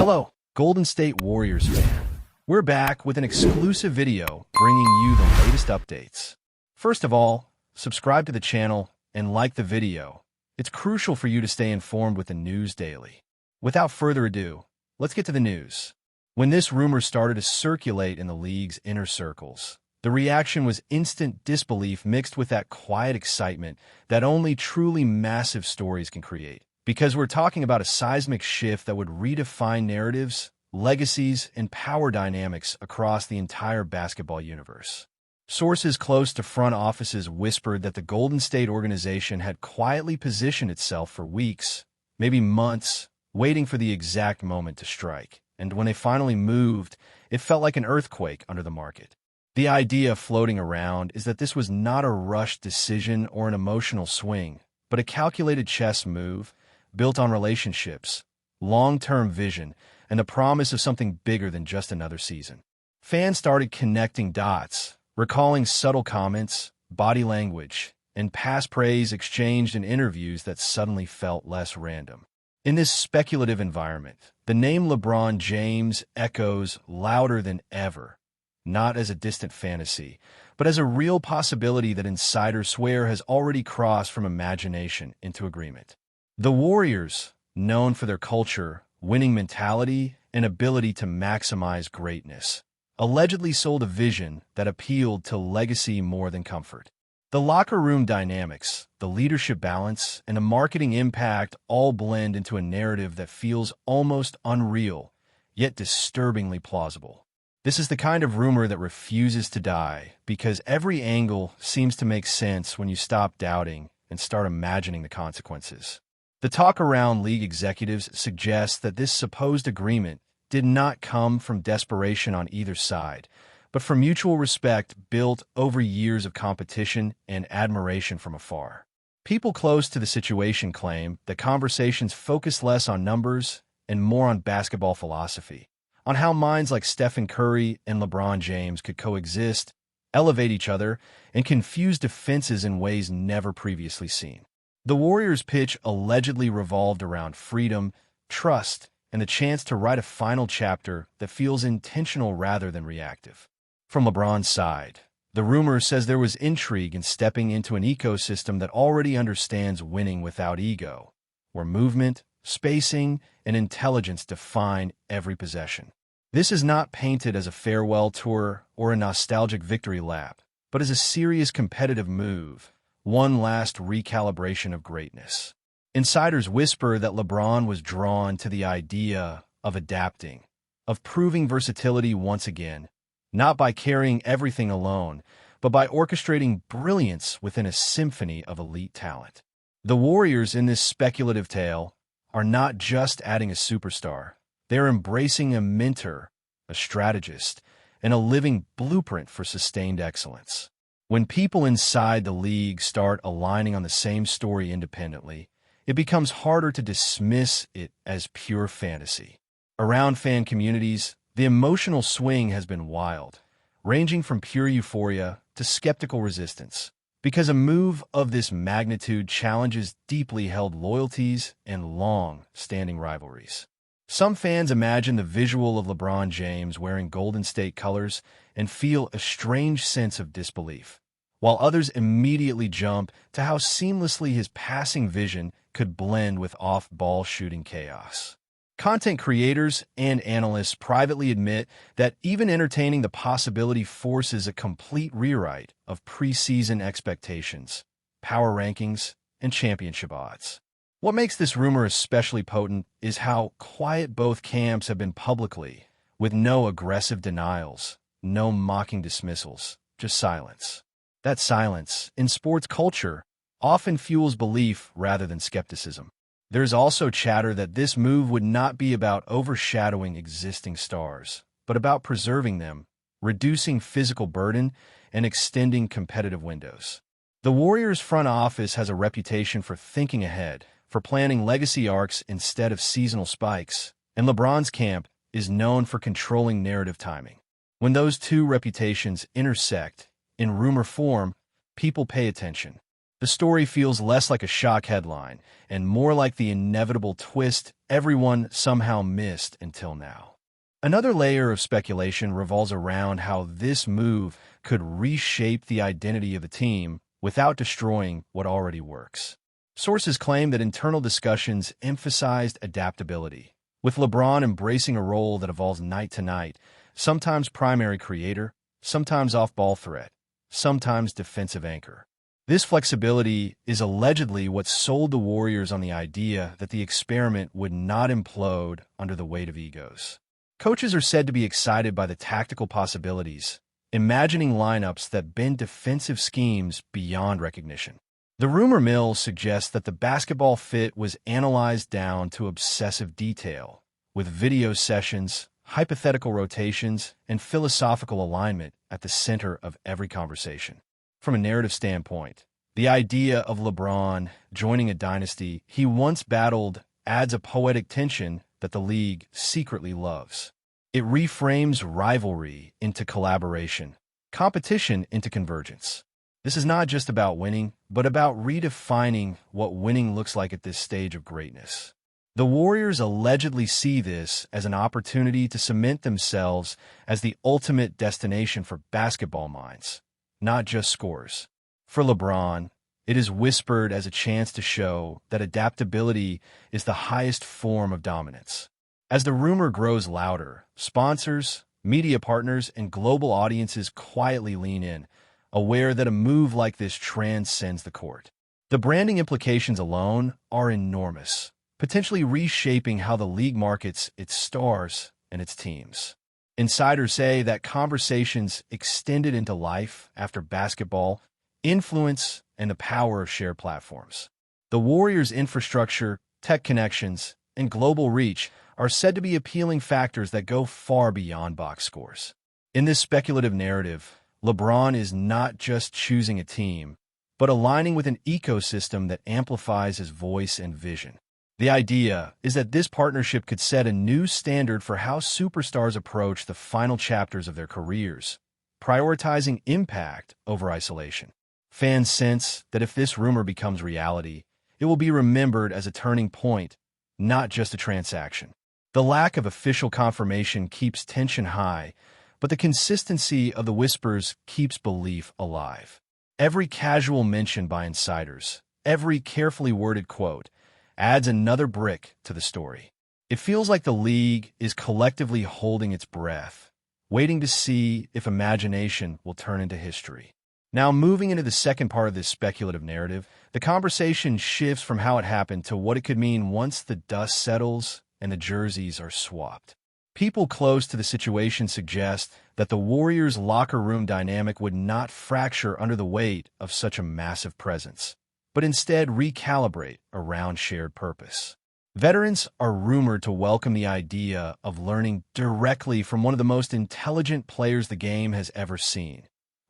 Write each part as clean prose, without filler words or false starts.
Hello, Golden State Warriors fan. We're back with an exclusive video bringing you the latest updates. First of all, subscribe to the channel and like the video. It's crucial for you to stay informed with the news daily. Without further ado, let's get to the news. When this rumor started to circulate in the league's inner circles, the reaction was instant disbelief mixed with that quiet excitement that only truly massive stories can create. Because we're talking about a seismic shift that would redefine narratives, legacies, and power dynamics across the entire basketball universe. Sources close to front offices whispered that the Golden State organization had quietly positioned itself for weeks, maybe months, waiting for the exact moment to strike. And when they finally moved, it felt like an earthquake under the market. The idea floating around is that this was not a rushed decision or an emotional swing, but a calculated chess move built on relationships, long-term vision, and the promise of something bigger than just another season. Fans started connecting dots, recalling subtle comments, body language, and past praise exchanged in interviews that suddenly felt less random. In this speculative environment, the name LeBron James echoes louder than ever, not as a distant fantasy, but as a real possibility that insiders swear has already crossed from imagination into agreement. The Warriors, known for their culture, winning mentality, and ability to maximize greatness, allegedly sold a vision that appealed to legacy more than comfort. The locker room dynamics, the leadership balance, and the marketing impact all blend into a narrative that feels almost unreal, yet disturbingly plausible. This is the kind of rumor that refuses to die because every angle seems to make sense when you stop doubting and start imagining the consequences. The talk around league executives suggests that this supposed agreement did not come from desperation on either side, but from mutual respect built over years of competition and admiration from afar. People close to the situation claim that conversations focus less on numbers and more on basketball philosophy, on how minds like Stephen Curry and LeBron James could coexist, elevate each other, and confuse defenses in ways never previously seen. The Warriors' pitch allegedly revolved around freedom, trust, and the chance to write a final chapter that feels intentional rather than reactive. From LeBron's side, the rumor says there was intrigue in stepping into an ecosystem that already understands winning without ego, where movement, spacing, and intelligence define every possession. This is not painted as a farewell tour or a nostalgic victory lap, but as a serious competitive move, one last recalibration of greatness. Insiders whisper that LeBron was drawn to the idea of adapting, of proving versatility once again, not by carrying everything alone, but by orchestrating brilliance within a symphony of elite talent. The Warriors in this speculative tale are not just adding a superstar. They're embracing a mentor, a strategist, and a living blueprint for sustained excellence. When people inside the league start aligning on the same story independently, it becomes harder to dismiss it as pure fantasy. Around fan communities, the emotional swing has been wild, ranging from pure euphoria to skeptical resistance, because a move of this magnitude challenges deeply held loyalties and long-standing rivalries. Some fans imagine the visual of LeBron James wearing Golden State colors and feel a strange sense of disbelief, while others immediately jump to how seamlessly his passing vision could blend with off-ball shooting chaos. Content creators and analysts privately admit that even entertaining the possibility forces a complete rewrite of preseason expectations, power rankings, and championship odds. What makes this rumor especially potent is how quiet both camps have been publicly, with no aggressive denials, no mocking dismissals, just silence. That silence, in sports culture, often fuels belief rather than skepticism. There's also chatter that this move would not be about overshadowing existing stars, but about preserving them, reducing physical burden, and extending competitive windows. The Warriors' front office has a reputation for thinking ahead, for planning legacy arcs instead of seasonal spikes, and LeBron's camp is known for controlling narrative timing. When those two reputations intersect, in rumor form, people pay attention. The story feels less like a shock headline and more like the inevitable twist everyone somehow missed until now. Another layer of speculation revolves around how this move could reshape the identity of the team without destroying what already works. Sources claim that internal discussions emphasized adaptability, with LeBron embracing a role that evolves night to night, sometimes primary creator, sometimes off-ball threat, sometimes defensive anchor. This flexibility is allegedly what sold the Warriors on the idea that the experiment would not implode under the weight of egos. Coaches are said to be excited by the tactical possibilities, imagining lineups that bend defensive schemes beyond recognition. The rumor mill suggests that the basketball fit was analyzed down to obsessive detail, with video sessions, hypothetical rotations, and philosophical alignment at the center of every conversation. From a narrative standpoint, the idea of LeBron joining a dynasty he once battled adds a poetic tension that the league secretly loves. It reframes rivalry into collaboration, competition into convergence. This is not just about winning, but about redefining what winning looks like at this stage of greatness. The Warriors allegedly see this as an opportunity to cement themselves as the ultimate destination for basketball minds, not just scores. For LeBron, it is whispered as a chance to show that adaptability is the highest form of dominance. As the rumor grows louder, sponsors, media partners, and global audiences quietly lean in, aware that a move like this transcends the court. The branding implications alone are enormous, potentially reshaping how the league markets its stars and its teams. Insiders say that conversations extended into life after basketball, influence, and the power of shared platforms. The Warriors' infrastructure, tech connections, and global reach are said to be appealing factors that go far beyond box scores. In this speculative narrative, LeBron is not just choosing a team, but aligning with an ecosystem that amplifies his voice and vision. The idea is that this partnership could set a new standard for how superstars approach the final chapters of their careers, prioritizing impact over isolation. Fans sense that if this rumor becomes reality, it will be remembered as a turning point, not just a transaction. The lack of official confirmation keeps tension high, but the consistency of the whispers keeps belief alive. Every casual mention by insiders, every carefully worded quote, adds another brick to the story. It feels like the league is collectively holding its breath, waiting to see if imagination will turn into history. Now, moving into the second part of this speculative narrative, the conversation shifts from how it happened to what it could mean once the dust settles and the jerseys are swapped. People close to the situation suggest that the Warriors' locker room dynamic would not fracture under the weight of such a massive presence, but instead recalibrate around shared purpose. Veterans are rumored to welcome the idea of learning directly from one of the most intelligent players the game has ever seen,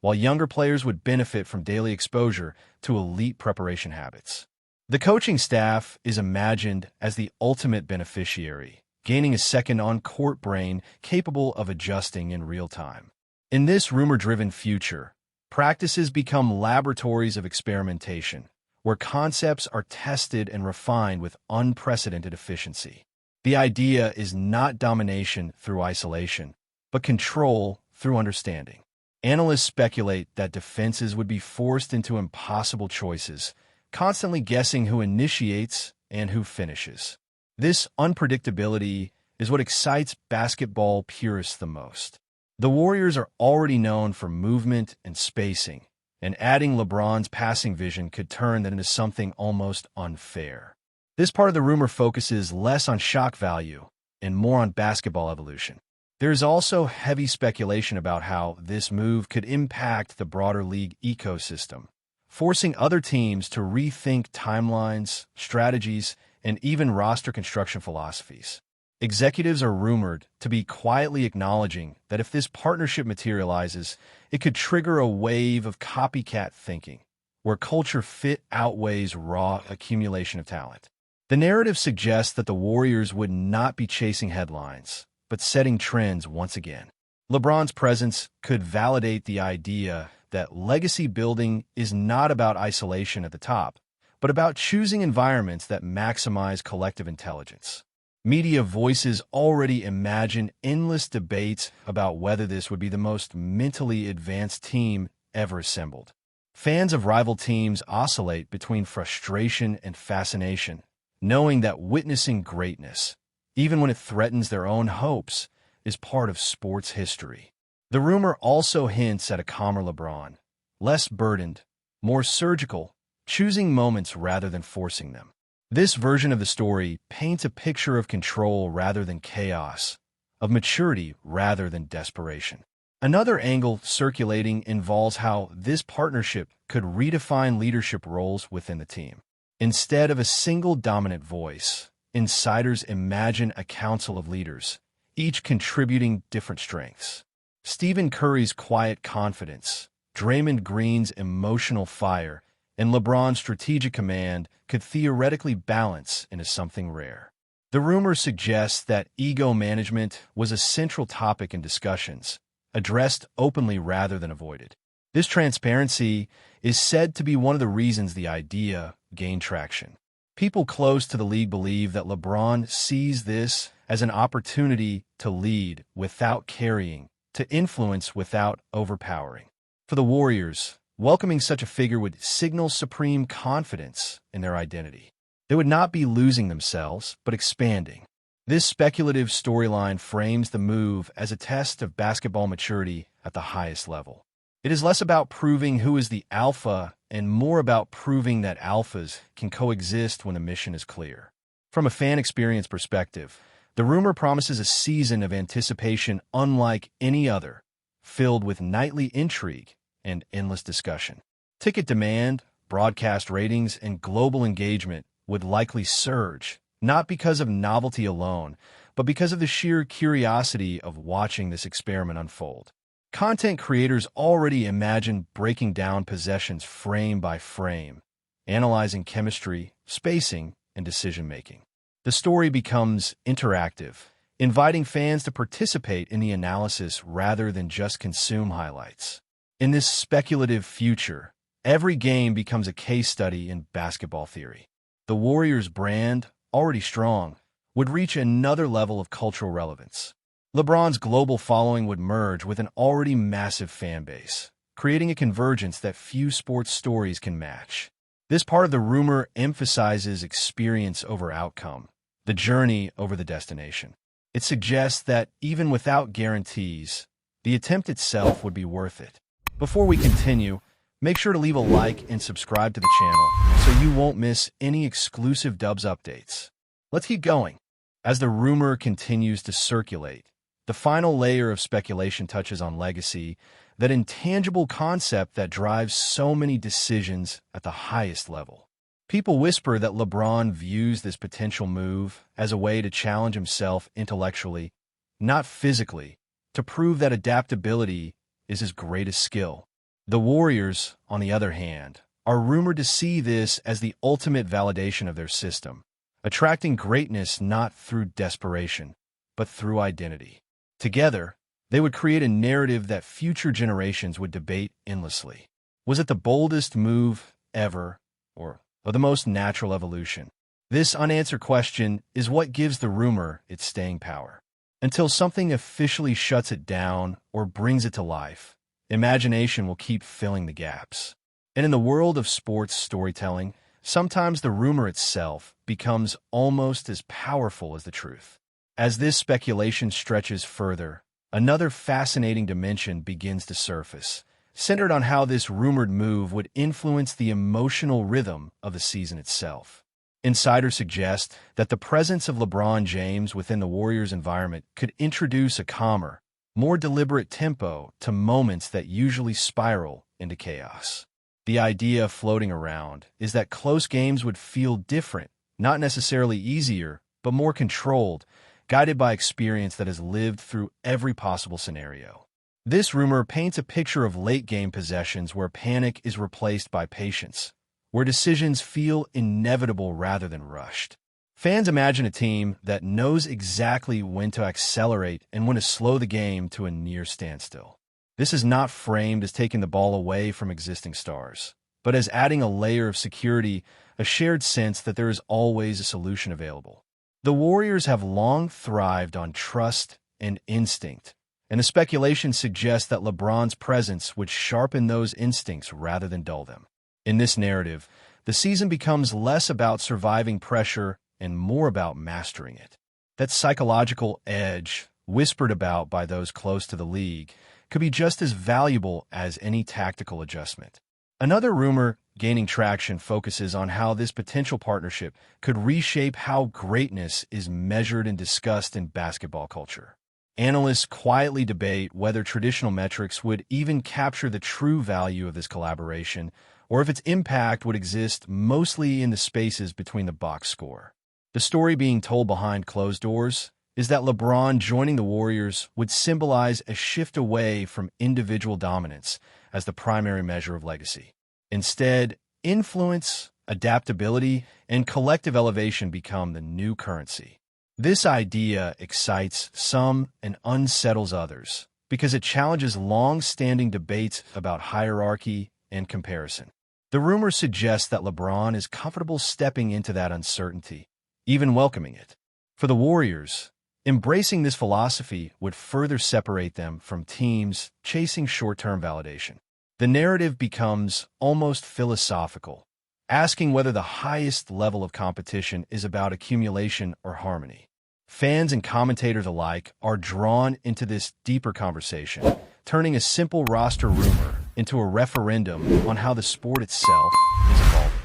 while younger players would benefit from daily exposure to elite preparation habits. The coaching staff is imagined as the ultimate beneficiary, gaining a second on-court brain capable of adjusting in real time. In this rumor-driven future, practices become laboratories of experimentation, where concepts are tested and refined with unprecedented efficiency. The idea is not domination through isolation, but control through understanding. Analysts speculate that defenses would be forced into impossible choices, constantly guessing who initiates and who finishes. This unpredictability is what excites basketball purists the most. The Warriors are already known for movement and spacing, and adding LeBron's passing vision could turn that into something almost unfair. This part of the rumor focuses less on shock value and more on basketball evolution. There is also heavy speculation about how this move could impact the broader league ecosystem, forcing other teams to rethink timelines, strategies, and even roster construction philosophies. Executives are rumored to be quietly acknowledging that if this partnership materializes, it could trigger a wave of copycat thinking, where culture fit outweighs raw accumulation of talent. The narrative suggests that the Warriors would not be chasing headlines, but setting trends once again. LeBron's presence could validate the idea that legacy building is not about isolation at the top, but about choosing environments that maximize collective intelligence. Media voices already imagine endless debates about whether this would be the most mentally advanced team ever assembled. Fans of rival teams oscillate between frustration and fascination, knowing that witnessing greatness, even when it threatens their own hopes, is part of sports history. The rumor also hints at a calmer LeBron, less burdened, more surgical, choosing moments rather than forcing them. This version of the story paints a picture of control rather than chaos, of maturity rather than desperation. Another angle circulating involves how this partnership could redefine leadership roles within the team. Instead of a single dominant voice, insiders imagine a council of leaders, each contributing different strengths. Stephen Curry's quiet confidence, Draymond Green's emotional fire, and LeBron's strategic command could theoretically balance into something rare. The rumor suggests that ego management was a central topic in discussions, addressed openly rather than avoided. This transparency is said to be one of the reasons the idea gained traction. People close to the league believe that LeBron sees this as an opportunity to lead without carrying, to influence without overpowering. For the Warriors, welcoming such a figure would signal supreme confidence in their identity. They would not be losing themselves, but expanding. This speculative storyline frames the move as a test of basketball maturity at the highest level. It is less about proving who is the alpha and more about proving that alphas can coexist when the mission is clear. From a fan experience perspective, the rumor promises a season of anticipation unlike any other, filled with nightly intrigue and endless discussion. Ticket demand, broadcast ratings, and global engagement would likely surge, not because of novelty alone, but because of the sheer curiosity of watching this experiment unfold. Content creators already imagine breaking down possessions frame by frame, analyzing chemistry, spacing, and decision-making. The story becomes interactive, inviting fans to participate in the analysis rather than just consume highlights. In this speculative future, every game becomes a case study in basketball theory. The Warriors' brand, already strong, would reach another level of cultural relevance. LeBron's global following would merge with an already massive fan base, creating a convergence that few sports stories can match. This part of the rumor emphasizes experience over outcome, the journey over the destination. It suggests that even without guarantees, the attempt itself would be worth it. Before we continue, make sure to leave a like and subscribe to the channel so you won't miss any exclusive Dubs updates. Let's keep going. As the rumor continues to circulate, the final layer of speculation touches on legacy, that intangible concept that drives so many decisions at the highest level. People whisper that LeBron views this potential move as a way to challenge himself intellectually, not physically, to prove that adaptability is his greatest skill. The Warriors, on the other hand, are rumored to see this as the ultimate validation of their system, attracting greatness not through desperation, but through identity. Together, they would create a narrative that future generations would debate endlessly. Was it the boldest move ever, or the most natural evolution? This unanswered question is what gives the rumor its staying power. Until something officially shuts it down or brings it to life, imagination will keep filling the gaps. And in the world of sports storytelling, sometimes the rumor itself becomes almost as powerful as the truth. As this speculation stretches further, another fascinating dimension begins to surface, centered on how this rumored move would influence the emotional rhythm of the season itself. Insiders suggest that the presence of LeBron James within the Warriors' environment could introduce a calmer, more deliberate tempo to moments that usually spiral into chaos. The idea floating around is that close games would feel different, not necessarily easier, but more controlled, guided by experience that has lived through every possible scenario. This rumor paints a picture of late-game possessions where panic is replaced by patience, where decisions feel inevitable rather than rushed. Fans imagine a team that knows exactly when to accelerate and when to slow the game to a near standstill. This is not framed as taking the ball away from existing stars, but as adding a layer of security, a shared sense that there is always a solution available. The Warriors have long thrived on trust and instinct, and the speculation suggests that LeBron's presence would sharpen those instincts rather than dull them. In this narrative, the season becomes less about surviving pressure and more about mastering it. That psychological edge, whispered about by those close to the league, could be just as valuable as any tactical adjustment. Another rumor gaining traction focuses on how this potential partnership could reshape how greatness is measured and discussed in basketball culture. Analysts quietly debate whether traditional metrics would even capture the true value of this collaboration, or if its impact would exist mostly in the spaces between the box score. The story being told behind closed doors is that LeBron joining the Warriors would symbolize a shift away from individual dominance as the primary measure of legacy. Instead, influence, adaptability, and collective elevation become the new currency. This idea excites some and unsettles others because it challenges long-standing debates about hierarchy and comparison. The rumor suggests that LeBron is comfortable stepping into that uncertainty, even welcoming it. For the Warriors, embracing this philosophy would further separate them from teams chasing short-term validation. The narrative becomes almost philosophical, asking whether the highest level of competition is about accumulation or harmony. Fans and commentators alike are drawn into this deeper conversation, turning a simple roster rumor into a referendum on how the sport itself is evolving.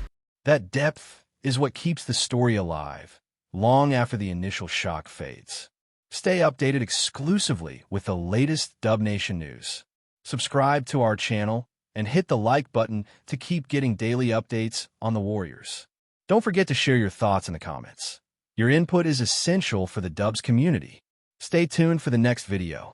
That depth is what keeps the story alive, long after the initial shock fades. Stay updated exclusively with the latest Dub Nation news. Subscribe to our channel and hit the like button to keep getting daily updates on the Warriors. Don't forget to share your thoughts in the comments. Your input is essential for the Dubs community. Stay tuned for the next video.